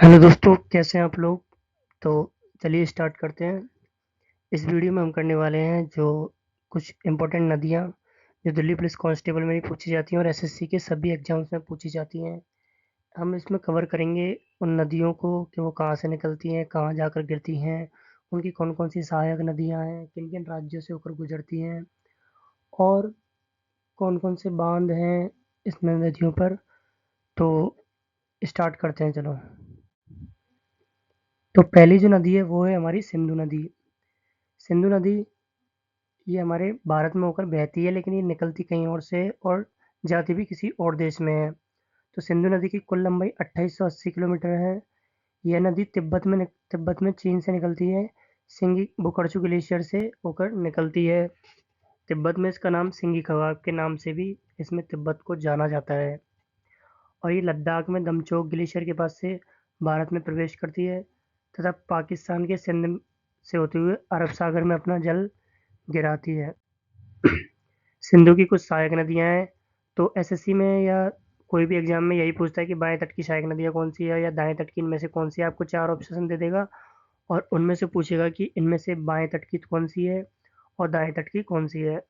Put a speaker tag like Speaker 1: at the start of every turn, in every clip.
Speaker 1: Hello दोस्तों, कैसे हैं आप लोग? तो चलिए स्टार्ट करते हैं। इस वीडियो में हम करने वाले हैं जो कुछ इम्पोर्टेंट नदियाँ जो दिल्ली पुलिस कांस्टेबल में भी पूछी जाती हैं और एसएससी के सभी एग्जाम्स में पूछी जाती हैं। हम इसमें कवर करेंगे उन नदियों को कि वो कहाँ से निकलती हैं, कहाँ जाकर गिरती हैं, उनकी कौन-कौन सी सहायक नदियाँ हैं, किन-किन राज्यों से होकर गुजरती हैं और कौन-कौन से बांध हैं इस नदियों पर। तो स्टार्ट करते हैं चलो। तो पहली जो नदी है वो है हमारी सिंधु नदी। सिंधु नदी ये हमारे भारत में होकर बहती है, लेकिन ये निकलती कहीं और से और जाती भी किसी और देश में है। तो सिंधु नदी की कुल लंबाई 2880 किलोमीटर है। यह नदी तिब्बत में चीन से निकलती है। सिंगी बुकरचू ग्लेशियर से होकर निकलती है। तिब्बत में इसका नाम सिंगी खवाब के नाम से भी इसमें तिब्बत को जाना जाता है। और ये लद्दाख में दमचोक ग्लेशियर के पास से भारत में प्रवेश करती है तथा पाकिस्तान के सिंध से होते हुए अरब सागर में अपना जल गिराती है। सिंधु की कुछ सहायक नदियाँ हैं। तो एसएससी में या कोई भी एग्जाम में यही पूछता है कि बाएं तट की सहायक नदियाँ कौन सी है या दाएं तट की इनमें से कौन सी है। आपको चार ऑप्शन दे देगा और उनमें से पूछेगा कि इनमें से बाएं तट की कौन सी है और दाएं तट की कौन सी है।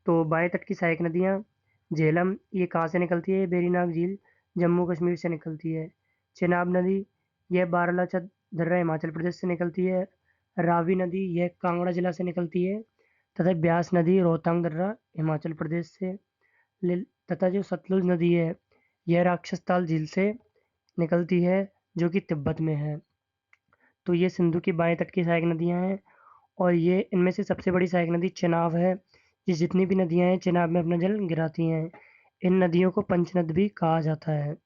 Speaker 1: तो बाएं तट की सहायक नदियाँ झेलम, ये कहाँ से निकलती है? वेरीनाग झील जम्मू कश्मीर से निकलती है। चेनाब नदी यह बारालाचा दर्रा हिमाचल प्रदेश से निकलती है। रावी नदी यह कांगड़ा जिला से निकलती है तथा ब्यास नदी रोहतांग दर्रा हिमाचल प्रदेश से तथा जो सतलुज नदी है यह राक्षस ताल झील से निकलती है जो कि तिब्बत में है। तो ये सिंधु की बाएं तट की सहायक नदियां हैं और ये इनमें से सबसे बड़ी सहायक नदी चेनाब है। ये जितनी भी नदियां हैं चेनाब में अपना जल गिराती हैं। इन नदियों को पंचनद भी कहा जाता है।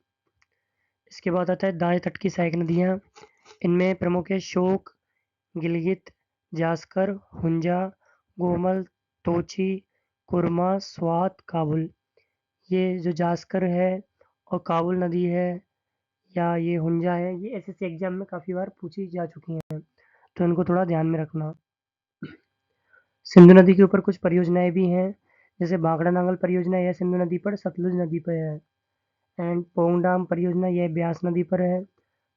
Speaker 1: इसके बाद आता है दाएं तट की सहायक नदियां। इनमें प्रमुख है शोक, गिलगित, जास्कर, हुंजा, गोमल, तोची, कुरमा, स्वात, काबुल। ये जो जास्कर है और काबुल नदी है या ये हुंजा है, ये एसएससी एग्जाम में काफ़ी बार पूछी जा चुकी हैं, तो इनको थोड़ा ध्यान में रखना। सिंधु नदी के ऊपर कुछ परियोजनाएं भी हैं, जैसे भाखड़ा नांगल परियोजना यह सिंधु नदी पर सतलुज नदी पर है। एंड पोंग डाम परियोजना यह ब्यास नदी पर है।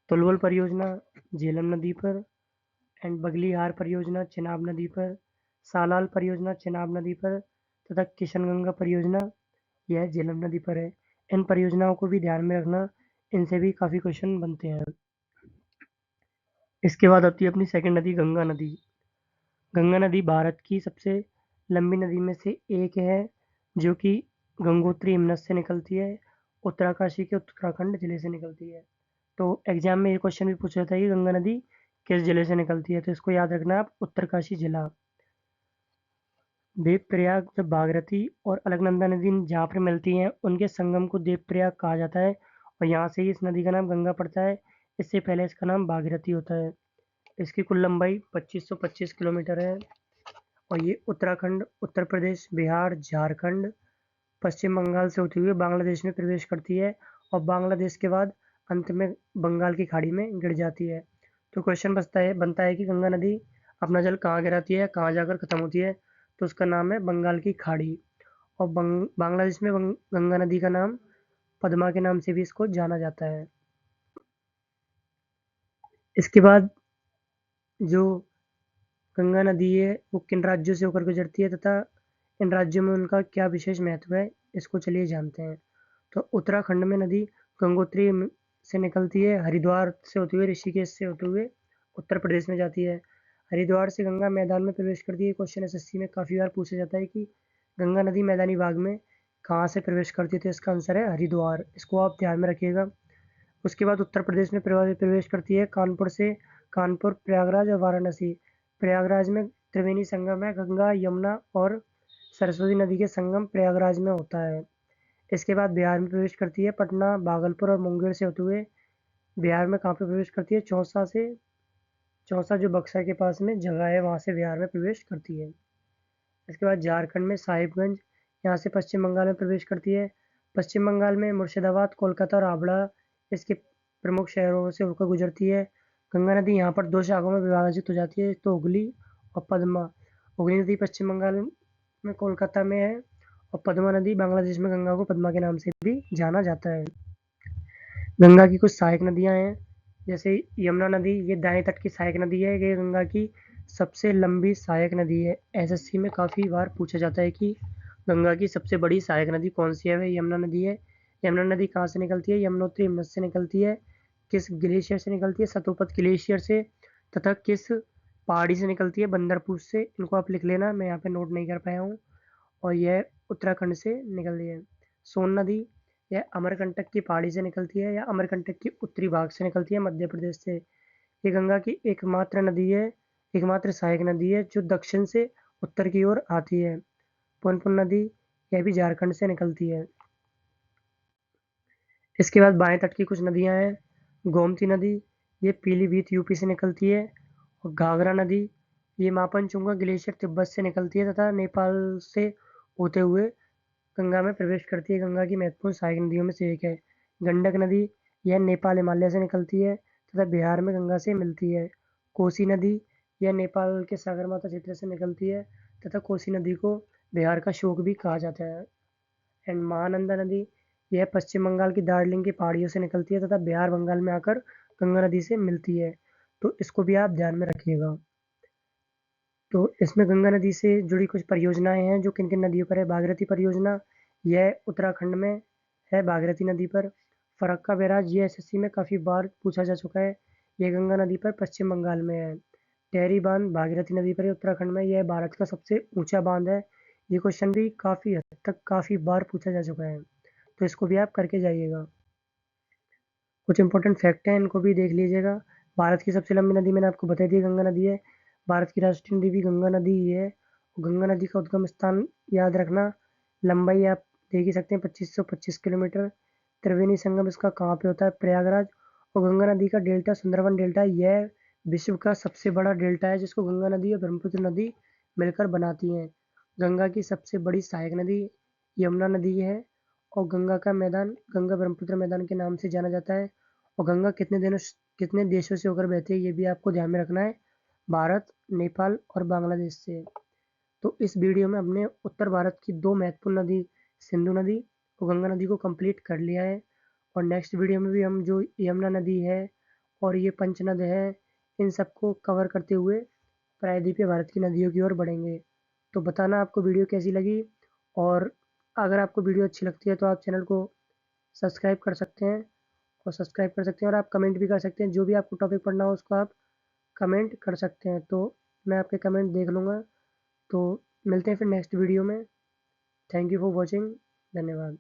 Speaker 1: तुलवल परियोजना झेलम नदी पर। एंड बगलीहार परियोजना चेनाब नदी पर। सालाल परियोजना चेनाब नदी पर तथा किशनगंगा परियोजना यह झेलम नदी पर है। इन परियोजनाओं को भी ध्यान में रखना, इनसे भी काफ़ी क्वेश्चन बनते हैं। इसके बाद आती है अपनी सेकंड नदी गंगा नदी। गंगा नदी भारत की सबसे लंबी नदी में से एक है जो कि गंगोत्री यमुना से निकलती है। उत्तरकाशी के उत्तराखंड जिले से निकलती है। तो एग्जाम में ये क्वेश्चन भी पूछा जाता है कि गंगा नदी किस जिले से निकलती है, तो इसको याद रखना आप, उत्तरकाशी जिला। देवप्रयाग जब भागीरथी और अलकनंदा नदी जहाँ पर मिलती हैं उनके संगम को देवप्रयाग कहा जाता है और यहाँ से ही इस नदी का नाम गंगा पड़ता है। इससे पहले इसका नाम भागीरथी होता है। इसकी कुल लंबाई 2525 किलोमीटर है और ये उत्तराखंड, उत्तर प्रदेश, बिहार, झारखंड, पश्चिम बंगाल से होते हुए बांग्लादेश में प्रवेश करती है और बांग्लादेश के बाद अंत में बंगाल की खाड़ी में गिर जाती है। तो क्वेश्चन बनता है कि गंगा नदी अपना जल कहाँ गिराती है, कहाँ जाकर खत्म होती है? तो उसका नाम है बंगाल की खाड़ी। और बांग्लादेश में गंगा नदी का नाम पद्मा के नाम से भी इसको जाना जाता है। इसके बाद जो गंगा नदी है वो किन राज्यों से होकर गुजरती है तथा इन राज्यों में उनका क्या विशेष महत्व है, इसको चलिए जानते हैं। तो उत्तराखंड में नदी गंगोत्री से निकलती है, हरिद्वार से होते हुए, ऋषिकेश से होते हुए उत्तर प्रदेश में जाती है। हरिद्वार से गंगा मैदान में प्रवेश करती है। क्वेश्चन एसएससी में काफ़ी बार पूछा जाता है कि गंगा नदी मैदानी भाग में कहाँ से प्रवेश करती है, तो इसका आंसर है हरिद्वार। इसको आप ध्यान में रखिएगा। उसके बाद उत्तर प्रदेश में प्रवेश करती है कानपुर से। कानपुर, प्रयागराज और वाराणसी। प्रयागराज में त्रिवेणी संगम है, गंगा, यमुना और सरस्वती नदी के संगम प्रयागराज में होता है। इसके बाद बिहार में प्रवेश करती है पटना, भागलपुर और मुंगेर से होते हुए। बिहार में कहाँ पे प्रवेश करती है? चौसा जो बक्सर के पास में जगह है वहाँ से बिहार में प्रवेश करती है। इसके बाद झारखंड में साहिबगंज, यहाँ से पश्चिम बंगाल में प्रवेश करती है। पश्चिम बंगाल में मुर्शिदाबाद, कोलकाता और हावड़ा इसके प्रमुख शहरों से होकर गुजरती है। गंगा नदी यहाँ पर दो शाखाओं में विभाजित हो जाती है, एक तो हुगली और पद्मा। हुगली नदी पश्चिम बंगाल में कोलकाता में है और पद्मा नदी बांग्लादेश में गंगा को पद्मा के नाम से भी जाना जाता है। गंगा की कुछ सहायक नदियाँ हैं, जैसे यमुना नदी ये दाएं तट की सहायक नदी है, ये गंगा की सबसे लंबी सहायक नदी है। एसएससी में काफ़ी बार पूछा जाता है कि गंगा की सबसे बड़ी सहायक नदी कौन सी है, वह यमुना नदी है। यमुना नदी कहाँ से निकलती है? यमुनोत्री हिमनद से निकलती है। किस ग्लेशियर से निकलती है? सतोपत ग्लेशियर से। तथा किस पहाड़ी से निकलती है? बंदरपुर से। इनको आप लिख लेना, मैं यहाँ पे नोट नहीं कर पाया हूँ। और यह उत्तराखंड से निकलती है। सोन नदी यह अमरकंटक की पहाड़ी से निकलती है या अमरकंटक के उत्तरी भाग से निकलती है, मध्य प्रदेश से। ये गंगा की एकमात्र नदी है, एकमात्र सहायक नदी है जो दक्षिण से उत्तर की ओर आती है। पुनपुन नदी यह भी झारखंड से निकलती है। इसके बाद बाएं तट की कुछ नदियां हैं। गोमती नदी ये पीलीभीत यूपी से निकलती है। और घाघरा नदी ये मापनचुंगा ग्लेशियर तिब्बत से निकलती है तथा नेपाल से होते हुए गंगा में प्रवेश करती है। गंगा की महत्वपूर्ण सहायक नदियों में से एक है। गंडक नदी यह नेपाल हिमालय से निकलती है तथा बिहार में गंगा से मिलती है। कोसी नदी यह नेपाल के सागरमाथा क्षेत्र से निकलती है तथा कोसी नदी को बिहार का शोक भी कहा जाता है। एंड महानंदा नदी यह पश्चिम बंगाल की दार्जिलिंग की पहाड़ियों से निकलती है तथा बिहार बंगाल में आकर गंगा नदी से मिलती है। तो इसको भी आप ध्यान में रखिएगा। तो इसमें गंगा नदी से जुड़ी कुछ परियोजनाएं हैं जो किन किन नदियों पर है। भागीरथी परियोजना यह उत्तराखंड में है, भागीरथी नदी पर। फरक्का बैराज ये एसएससी में काफ़ी बार पूछा जा चुका है, यह गंगा नदी पर पश्चिम बंगाल में है। टेहरी बांध भागीरथी नदी पर है, उत्तराखंड में। यह भारत का सबसे ऊंचा बांध है। ये क्वेश्चन भी काफ़ी हद तक काफ़ी बार पूछा जा चुका है, तो इसको भी आप करके जाइएगा। कुछ इंपॉर्टेंट फैक्ट हैं, इनको भी देख लीजिएगा। भारत की सबसे लंबी नदी मैंने आपको बता दी, गंगा नदी है। भारत की राष्ट्रीय नदी भी गंगा नदी ही है। गंगा नदी का उद्गम स्थान याद रखना। लंबाई आप देख ही सकते हैं 2525 किलोमीटर। त्रिवेणी संगम इसका कहाँ पे होता है? प्रयागराज। और गंगा नदी का डेल्टा सुंदरवन डेल्टा, यह विश्व का सबसे बड़ा डेल्टा है जिसको गंगा नदी और ब्रह्मपुत्र नदी मिलकर बनाती हैं। गंगा की सबसे बड़ी सहायक नदी यमुना नदी है। और गंगा का मैदान गंगा ब्रह्मपुत्र मैदान के नाम से जाना जाता है। और गंगा कितने देशों से होकर बहती है, ये भी आपको ध्यान में रखना है। भारत, नेपाल और बांग्लादेश से। तो इस वीडियो में हमने उत्तर भारत की दो महत्वपूर्ण नदी सिंधु नदी और गंगा नदी को कंप्लीट कर लिया है। और नेक्स्ट वीडियो में भी हम जो यमुना नदी है और ये पंचनद है, इन सबको कवर करते हुए प्रायद्वीपीय भारत की नदियों की ओर बढ़ेंगे। तो बताना आपको वीडियो कैसी लगी। और अगर आपको वीडियो अच्छी लगती है तो आप चैनल को सब्सक्राइब कर सकते हैं, और आप कमेंट भी कर सकते हैं। जो भी आपको टॉपिक पढ़ना हो उसको आप कमेंट कर सकते हैं, तो मैं आपके कमेंट देख लूँगा। तो मिलते हैं फिर नेक्स्ट वीडियो में। Thank you for watching. धन्यवाद।